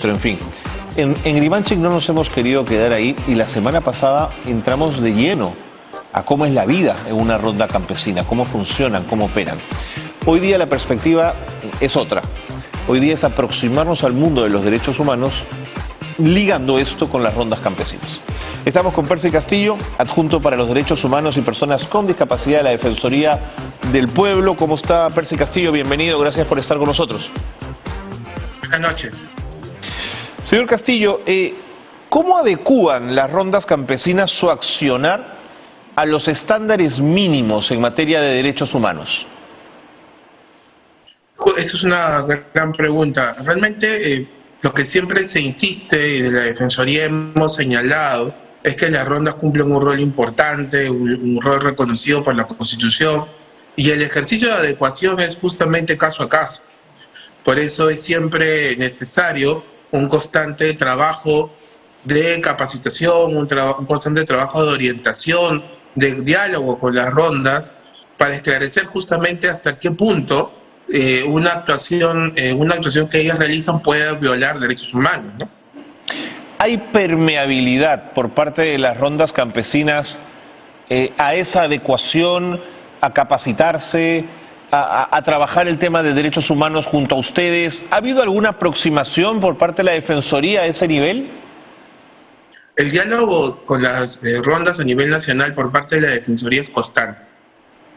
Pero en fin, en Grimanchik no nos hemos querido quedar ahí y la semana pasada entramos de lleno a cómo es la vida en una ronda campesina, cómo funcionan, cómo operan. Hoy día la perspectiva es otra. Hoy día es aproximarnos al mundo de los derechos humanos ligando esto con las rondas campesinas. Estamos con Percy Castillo, adjunto para los derechos humanos y personas con discapacidad de la Defensoría del Pueblo. ¿Cómo está Percy Castillo? Bienvenido, gracias por estar con nosotros. Buenas noches. Señor Castillo, ¿cómo adecúan las rondas campesinas su accionar a los estándares mínimos en materia de derechos humanos? Esa es una gran pregunta. Realmente lo que siempre se insiste y de la Defensoría hemos señalado es que las rondas cumplen un rol importante, un rol reconocido por la Constitución, y el ejercicio de adecuación es justamente caso a caso. Por eso es siempre necesario un constante trabajo de capacitación, un constante trabajo de orientación, de diálogo con las rondas, para esclarecer justamente hasta qué punto una actuación que ellas realizan puede violar derechos humanos, ¿no? ¿Hay permeabilidad por parte de las rondas campesinas a esa adecuación, a capacitarse, a trabajar el tema de derechos humanos junto a ustedes? ¿Ha habido alguna aproximación por parte de la Defensoría a ese nivel? El diálogo con las rondas a nivel nacional por parte de la Defensoría es constante.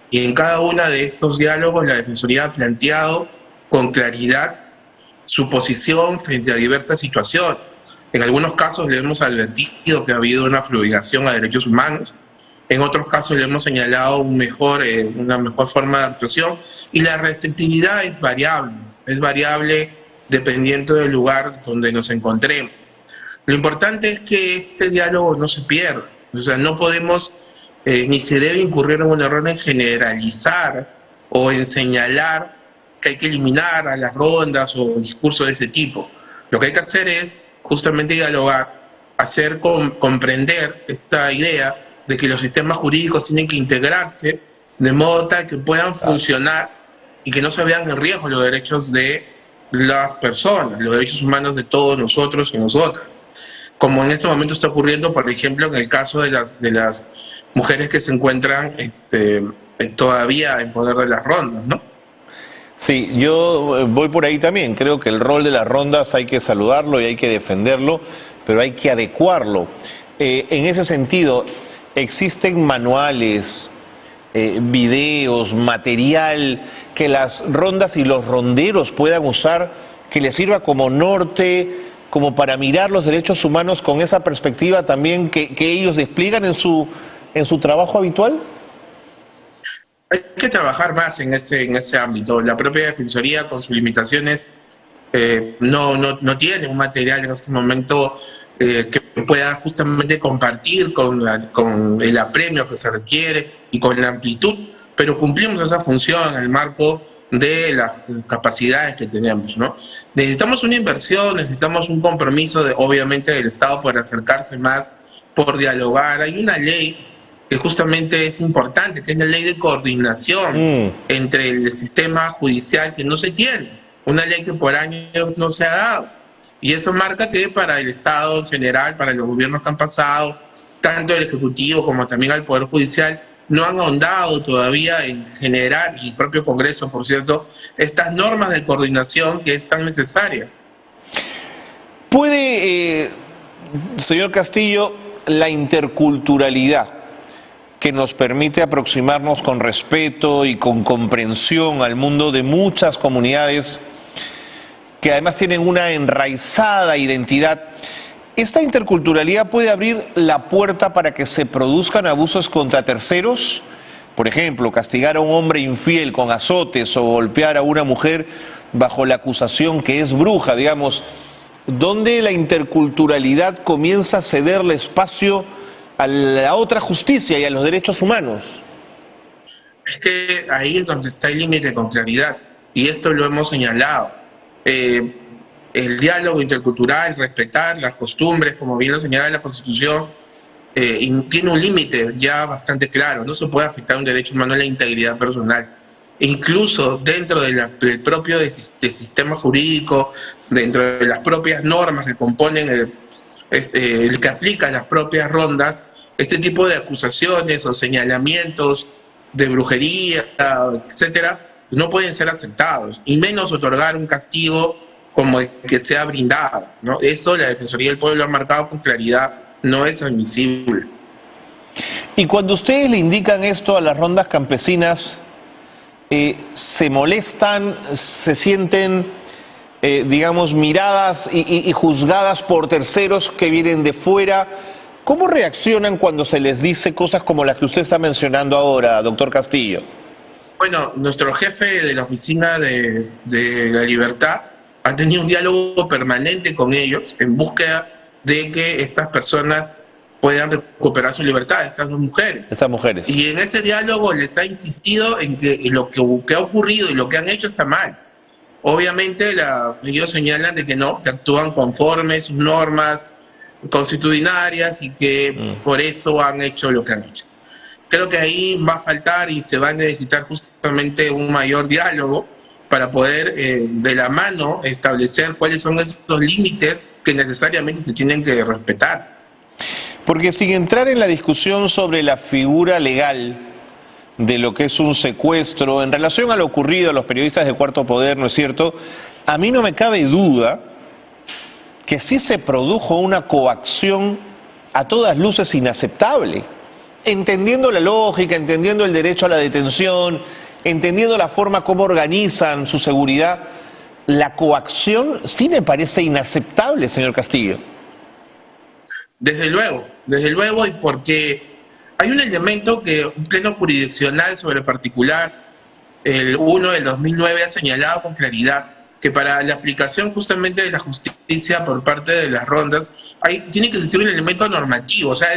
Y en cada uno de estos diálogos la Defensoría ha planteado con claridad su posición frente a diversas situaciones. En algunos casos le hemos advertido que ha habido una afluidación a derechos humanos. En otros casos le hemos señalado una mejor forma de actuación, y la receptividad es variable dependiendo del lugar donde nos encontremos. Lo importante es que este diálogo no se pierda, o sea, no podemos ni se debe incurrir en un error en generalizar o en señalar que hay que eliminar a las rondas o discursos de ese tipo. Lo que hay que hacer es justamente dialogar, hacer comprender esta idea de que los sistemas jurídicos tienen que integrarse de modo tal que puedan funcionar y que no se vean en riesgo los derechos de las personas, los derechos humanos de todos nosotros y nosotras. Como en este momento está ocurriendo, por ejemplo, en el caso de las mujeres que se encuentran todavía en poder de las rondas, ¿no? Sí, yo voy por ahí también. Creo que el rol de las rondas hay que saludarlo y hay que defenderlo, pero hay que adecuarlo. En ese sentido, ¿existen manuales, videos, material que las rondas y los ronderos puedan usar que les sirva como norte, como para mirar los derechos humanos con esa perspectiva también que ellos despliegan en su trabajo habitual? Hay que trabajar más en ese ámbito. La propia Defensoría, con sus limitaciones, no tiene un material en este momento que pueda justamente compartir con el apremio que se requiere y con la amplitud, pero cumplimos esa función en el marco de las capacidades que tenemos, ¿no? Necesitamos una inversión, necesitamos un compromiso, obviamente, del Estado por acercarse más, por dialogar. Hay una ley que justamente es importante, que es la ley de coordinación entre el sistema judicial, que no se tiene, una ley que por años no se ha dado. Y eso marca que para el Estado en general, para los gobiernos que han pasado, tanto el Ejecutivo como también al Poder Judicial, no han ahondado todavía en generar, y el propio Congreso, por cierto, estas normas de coordinación que es tan necesaria. ¿Puede, señor Castillo, la interculturalidad que nos permite aproximarnos con respeto y con comprensión al mundo de muchas comunidades que además tienen una enraizada identidad, esta interculturalidad puede abrir la puerta para que se produzcan abusos contra terceros? Por ejemplo, castigar a un hombre infiel con azotes o golpear a una mujer bajo la acusación que es bruja, digamos, donde la interculturalidad comienza a cederle espacio a la otra justicia y a los derechos humanos. Es que ahí es donde está el límite con claridad, y esto lo hemos señalado. El diálogo intercultural, respetar las costumbres, como bien lo señala la Constitución, tiene un límite ya bastante claro. No se puede afectar un derecho humano a la integridad personal. incluso dentro del propio sistema jurídico, dentro de las propias normas que componen el que aplica las propias rondas, este tipo de acusaciones o señalamientos de brujería, etcétera, no pueden ser aceptados, y menos otorgar un castigo como el que se ha brindado, ¿no? Eso la Defensoría del Pueblo ha marcado con claridad, no es admisible. Y cuando ustedes le indican esto a las rondas campesinas, ¿se molestan, se sienten, digamos, miradas y juzgadas por terceros que vienen de fuera? ¿Cómo reaccionan cuando se les dice cosas como las que usted está mencionando ahora, doctor Castillo? Bueno, nuestro jefe de la Oficina de la Libertad ha tenido un diálogo permanente con ellos en búsqueda de que estas personas puedan recuperar su libertad, estas dos mujeres. Estas mujeres. Y en ese diálogo les ha insistido en que lo que ha ocurrido y lo que han hecho está mal. Obviamente ellos señalan de que no, que actúan conforme sus normas constitucionarias y que por eso han hecho lo que han hecho. Creo que ahí va a faltar y se va a necesitar justamente un mayor diálogo para poder de la mano establecer cuáles son esos límites que necesariamente se tienen que respetar. Porque sin entrar en la discusión sobre la figura legal de lo que es un secuestro, en relación a lo ocurrido a los periodistas de Cuarto Poder, ¿no es cierto? A mí no me cabe duda que sí se produjo una coacción a todas luces inaceptable, entendiendo la lógica, entendiendo el derecho a la detención, entendiendo la forma como organizan su seguridad. La coacción sí me parece inaceptable, señor Castillo. Desde luego, y porque hay un elemento que un pleno jurisdiccional sobre el particular, el 1 del 2009, ha señalado con claridad que para la aplicación justamente de la justicia por parte de las rondas, tiene que existir un elemento normativo, o sea,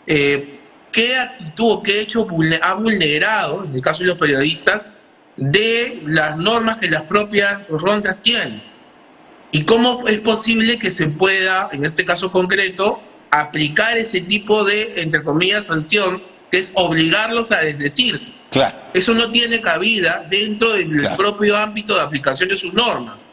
qué actitud o qué hecho ha vulnerado, en el caso de los periodistas, de las normas que las propias rondas tienen. Y cómo es posible que se pueda, en este caso concreto, aplicar ese tipo de, entre comillas, sanción, que es obligarlos a desdecirse. Claro. Eso no tiene cabida dentro del propio ámbito de aplicación de sus normas.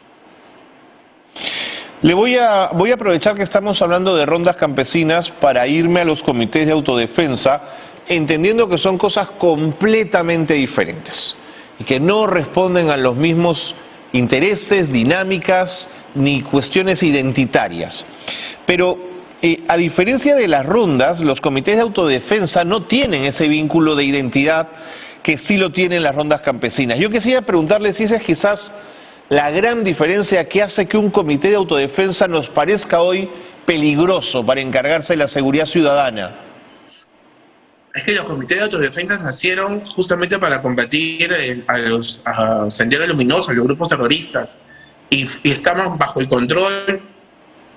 Voy a aprovechar que estamos hablando de rondas campesinas para irme a los comités de autodefensa, entendiendo que son cosas completamente diferentes y que no responden a los mismos intereses, dinámicas ni cuestiones identitarias. Pero a diferencia de las rondas, los comités de autodefensa no tienen ese vínculo de identidad que sí lo tienen las rondas campesinas. Yo quisiera preguntarle si esa es quizás la gran diferencia que hace que un comité de autodefensa nos parezca hoy peligroso para encargarse de la seguridad ciudadana. Es que los comités de autodefensa nacieron justamente para combatir a Sendero Luminoso, a los grupos terroristas, y estamos bajo el control,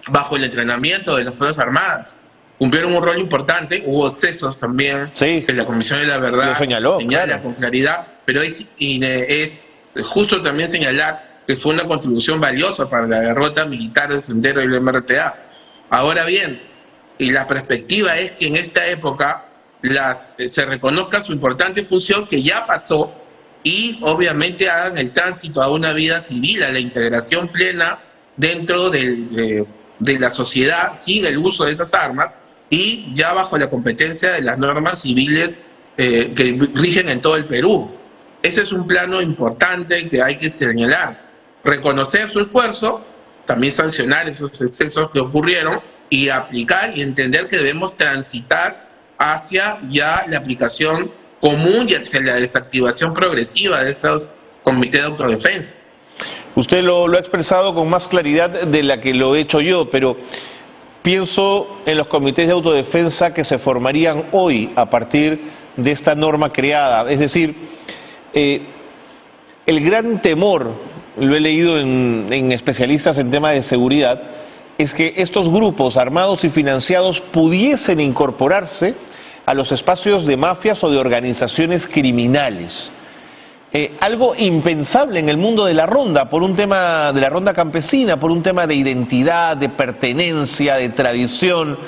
bajo el entrenamiento de las Fuerzas Armadas. Cumplieron un rol importante, hubo excesos también, sí, que la Comisión de la Verdad señala claro, con claridad, pero es justo también señalar que fue una contribución valiosa para la derrota militar del Sendero y el MRTA. Ahora bien, y la perspectiva es que en esta época se reconozca su importante función que ya pasó y obviamente hagan el tránsito a una vida civil, a la integración plena dentro de la sociedad sin el uso de esas armas y ya bajo la competencia de las normas civiles que rigen en todo el Perú. Ese es un plano importante que hay que señalar. Reconocer su esfuerzo, también sancionar esos excesos que ocurrieron y aplicar y entender que debemos transitar hacia ya la aplicación común y hacia la desactivación progresiva de esos comités de autodefensa. Usted lo ha expresado con más claridad de la que lo he hecho yo, pero pienso en los comités de autodefensa que se formarían hoy a partir de esta norma creada. Es decir, el gran temor, lo he leído en especialistas en temas de seguridad, es que estos grupos armados y financiados pudiesen incorporarse a los espacios de mafias o de organizaciones criminales. Algo impensable en el mundo de la ronda, por un tema de la ronda campesina, por un tema de identidad, de pertenencia, de tradición,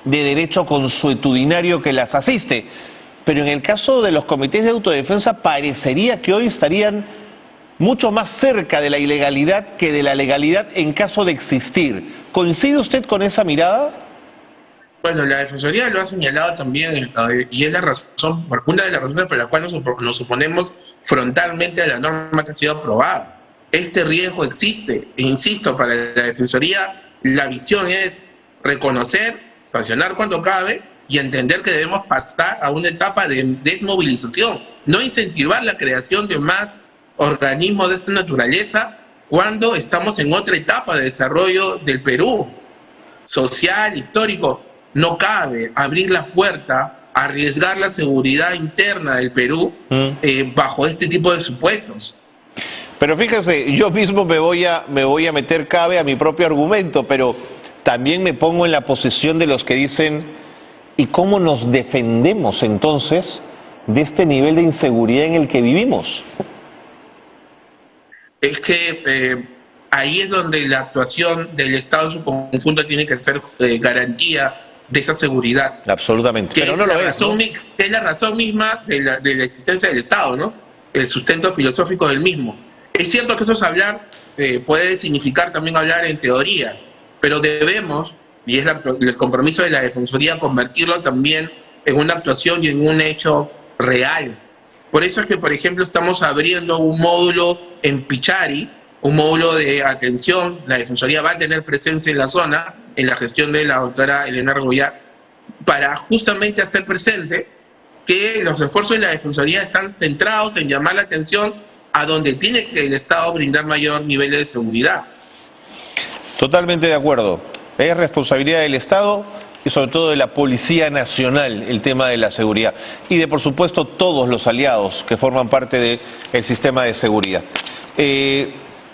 de derecho consuetudinario que las asiste. pero en el caso de los comités de autodefensa parecería que hoy estarían mucho más cerca de la ilegalidad que de la legalidad en caso de existir. ¿Coincide usted con esa mirada? Bueno, la Defensoría lo ha señalado también, y es la razón, una de las razones por las cuales nos oponemos frontalmente a la norma que ha sido aprobada. Este riesgo existe, e insisto, para la Defensoría la visión es reconocer, sancionar cuando cabe y entender que debemos pasar a una etapa de desmovilización, no incentivar la creación de más organismos de esta naturaleza cuando estamos en otra etapa de desarrollo del Perú, social, histórico. No cabe abrir la puerta, arriesgar la seguridad interna del Perú bajo este tipo de supuestos. Pero fíjese, yo mismo me voy a meter cabe a mi propio argumento, pero también me pongo en la posición de los que dicen, ¿y cómo nos defendemos entonces de este nivel de inseguridad en el que vivimos? Es que ahí es donde la actuación del Estado en su conjunto tiene que ser garantía de esa seguridad. Absolutamente. Pero no lo es, ¿no? Que es la razón misma de la existencia del Estado, ¿no? El sustento filosófico del mismo. Es cierto que eso es hablar, puede significar también hablar en teoría, pero debemos, y es el compromiso de la Defensoría, convertirlo también en una actuación y en un hecho real. Por eso es que, por ejemplo, estamos abriendo un módulo en Pichari, un módulo de atención. La Defensoría va a tener presencia en la zona, en la gestión de la doctora Elena Rebollar, para justamente hacer presente que los esfuerzos de la Defensoría están centrados en llamar la atención a donde tiene que el Estado brindar mayor nivel de seguridad. Totalmente de acuerdo. Es responsabilidad del Estado y sobre todo de la Policía Nacional el tema de la seguridad. Y de, por supuesto, todos los aliados que forman parte del sistema de seguridad.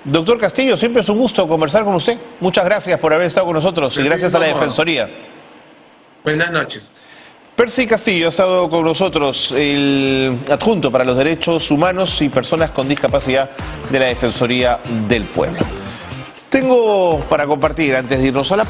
Doctor Castillo, siempre es un gusto conversar con usted. Muchas gracias por haber estado con nosotros y gracias a la Defensoría. Buenas noches. Percy Castillo ha estado con nosotros, el adjunto para los derechos humanos y personas con discapacidad de la Defensoría del Pueblo. Tengo para compartir antes de irnos a la pausa.